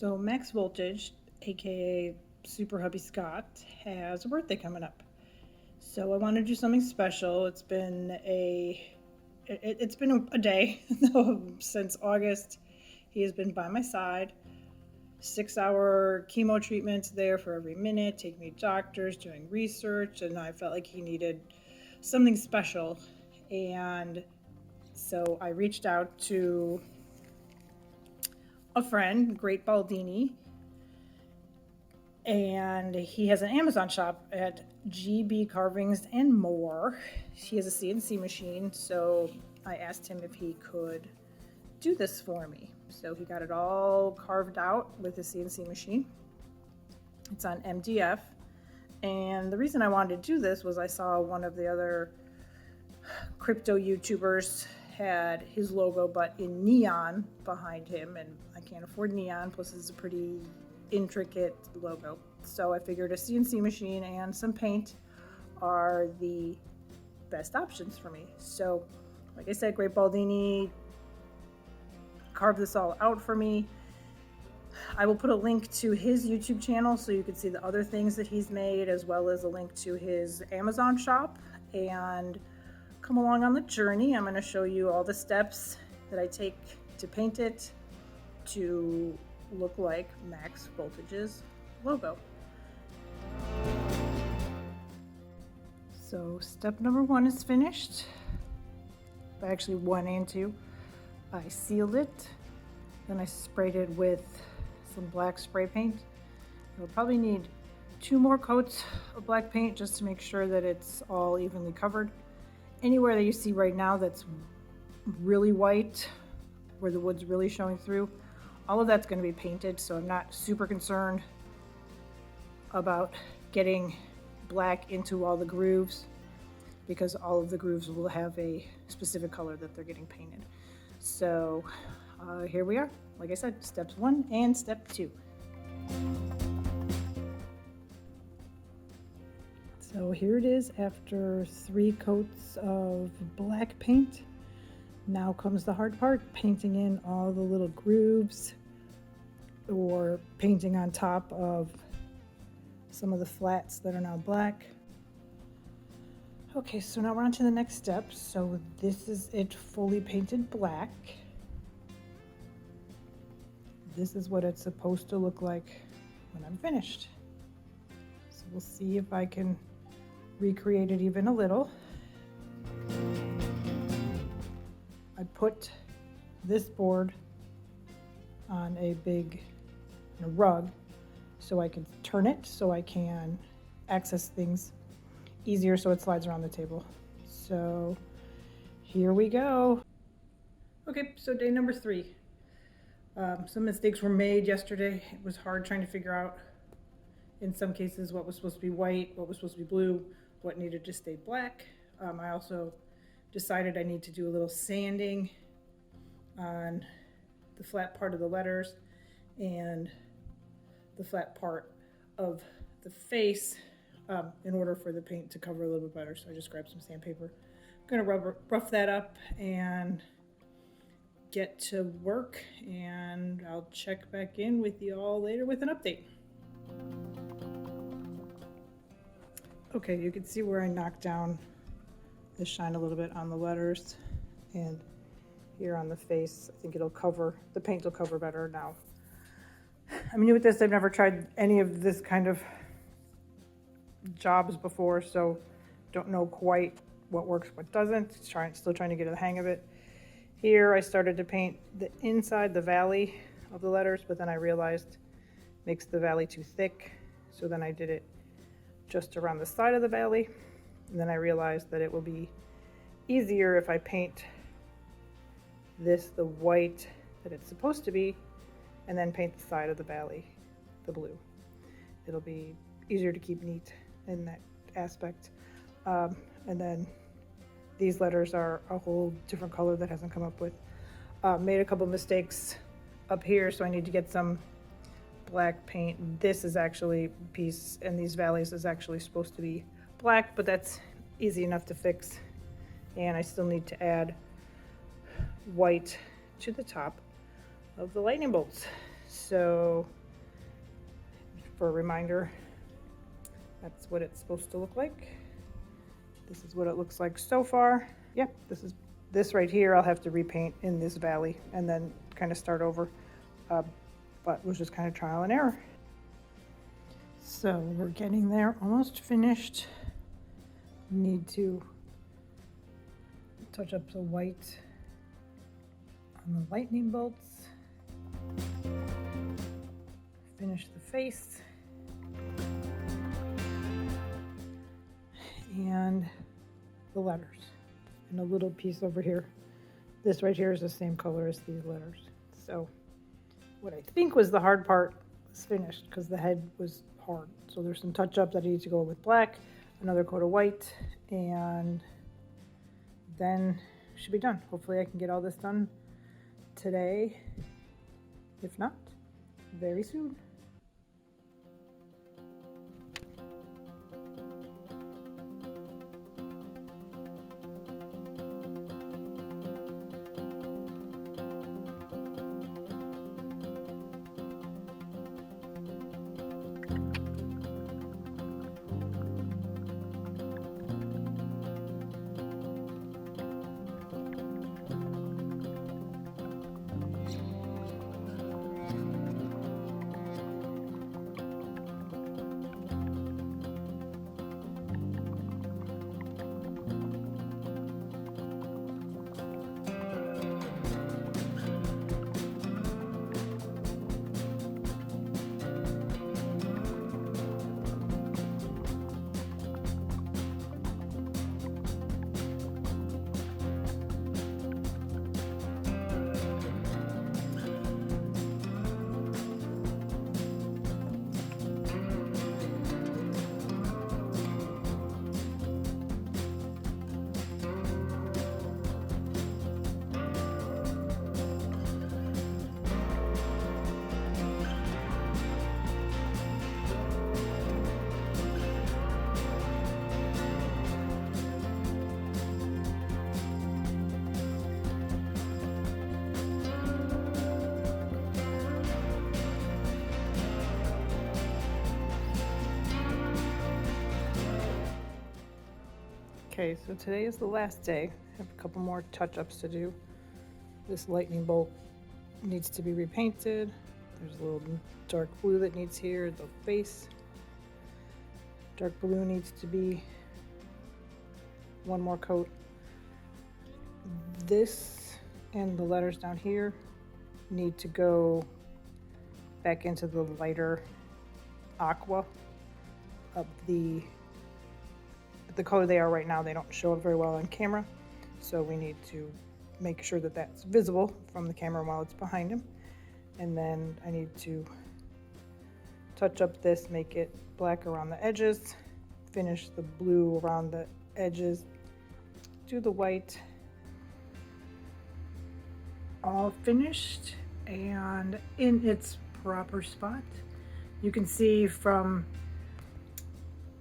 So Max Voltage, aka Super Hubby Scott, has a birthday coming up. So I want to do something special. It's been a day since August. He has been by my side. 6-hour chemo treatments there for every minute, taking me to doctors, doing research, and I felt like he needed something special. And so I reached out to a friend, grtbaldini, and he has an Amazon shop at GB Carvings and More. He has a CNC machine, so I asked him if he could do this for me. So he got it all carved out with the CNC machine. It's on MDF, and the reason I wanted to do this was I saw one of the other crypto YouTubers had his logo but in neon behind him, and I can't afford neon, plus it's a pretty intricate logo. So I figured a CNC machine and some paint are the best options for me. So like I said, grtbaldini carved this all out for me. I will put a link to his YouTube channel so you can see the other things that he's made, as well as a link to his Amazon shop, and come along on the journey. I'm going to show you all the steps that I take to paint it to look like Max Voltage's logo. So step number 1 is finished. Actually 1 and 2. I sealed it, then I sprayed it with some black spray paint. You'll probably need 2 more coats of black paint just to make sure that it's all evenly covered. Anywhere that you see right now that's really white, where the wood's really showing through, all of that's going to be painted, so I'm not super concerned about getting black into all the grooves, because all of the grooves will have a specific color that they're getting painted. So here we are. Like I said, steps 1 and step 2. So here it is after 3 coats of black paint. Now comes the hard part, painting in all the little grooves, or painting on top of some of the flats that are now black. Okay, so now we're on to the next step. So this is it fully painted black. This is what it's supposed to look like when I'm finished. So we'll see if I can recreate it even a little. I put this board on a big rug so I can turn it, so I can access things easier, so it slides around the table. So here we go. Okay, so day number 3. Some mistakes were made yesterday. It was hard trying to figure out, in some cases, what was supposed to be white, what was supposed to be blue, what needed to stay black. I also decided I need to do a little sanding on the flat part of the letters and the flat part of the face in order for the paint to cover a little bit better. So I just grabbed some sandpaper. I'm gonna rough that up and get to work, and I'll check back in with you all later with an update. Okay, you can see where I knocked down the shine a little bit on the letters, and here on the face. I think it'll cover, the paint will cover better now. I'm new at this. I've never tried any of this kind of jobs before, so don't know quite what works, what doesn't. Still trying to get the hang of it. Here I started to paint the inside, the valley of the letters, but then I realized it makes the valley too thick, so then I did it just around the side of the valley, and then I realized that it will be easier if I paint this the white that it's supposed to be, and then paint the side of the valley the blue. It'll be easier to keep neat in that aspect. And then these letters are a whole different color that hasn't come up with. Made a couple mistakes up here, so I need to get some black paint. This is actually piece, and these valleys is actually supposed to be black, but that's easy enough to fix. And I still need to add white to the top of the lightning bolts. So for a reminder, that's what it's supposed to look like. This is what it looks like so far. Yep, this right here I'll have to repaint in this valley and then kind of start over. But it was just kind of trial and error. So we're getting there, almost finished. Need to touch up the white on the lightning bolts. Finish the face. And the letters. And a little piece over here. This right here is the same color as these letters. So what I think was the hard part is finished because the head was hard. So there's some touch up that I need to go with black, another coat of white, and then should be done. Hopefully I can get all this done today. If not, very soon. Okay, so today is the last day. I have a couple more touch-ups to do. This lightning bolt needs to be repainted. There's a little dark blue that needs here, the face. Dark blue needs to be one more coat. This and the letters down here need to go back into the lighter aqua of the color they are right now. They don't show up very well on camera, so we need to make sure that that's visible from the camera while it's behind him. And then I need to touch up this, make it black around the edges, finish the blue around the edges, do the white. All finished and in its proper spot. You can see from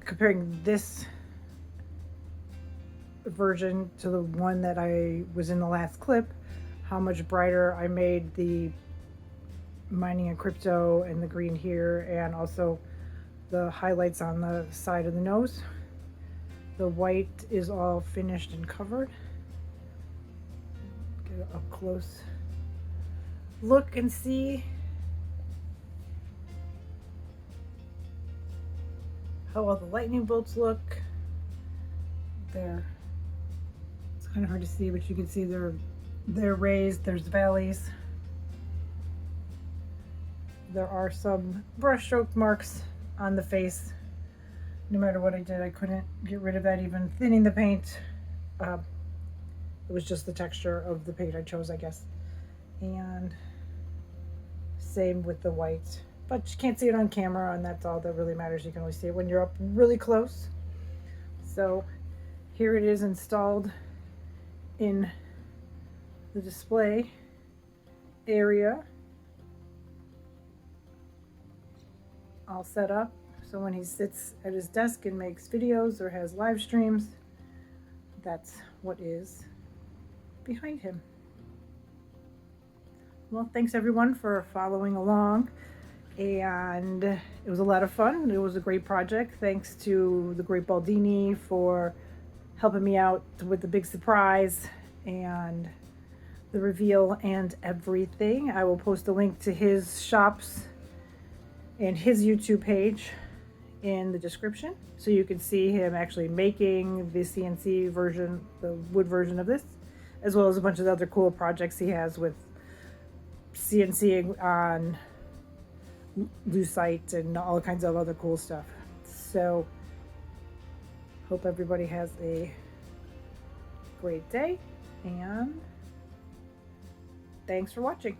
comparing this version to the one that I was in the last clip, how much brighter I made the mining and crypto and the green here, and also the highlights on the side of the nose. The white is all finished and covered. Get a up close look and see how all the lightning bolts look. There. Kind of hard to see, but you can see they're raised. There's valleys. There are some brushstroke marks on the face. No matter what I did, I couldn't get rid of that, even thinning the paint. It was just the texture of the paint I chose, I guess. And same with the white, but you can't see it on camera, and that's all that really matters. You can only see it when you're up really close. So here it is installed in the display area, all set up. So when he sits at his desk and makes videos or has live streams, that's what is behind him. Well, thanks everyone for following along. And it was a lot of fun. It was a great project. Thanks to the great Baldini for helping me out with the big surprise and the reveal and everything. I will post a link to his shops and his YouTube page in the description so you can see him actually making the CNC version, the wood version of this, as well as a bunch of other cool projects he has with CNCing on lucite and all kinds of other cool stuff. So hope everybody has a great day, and thanks for watching.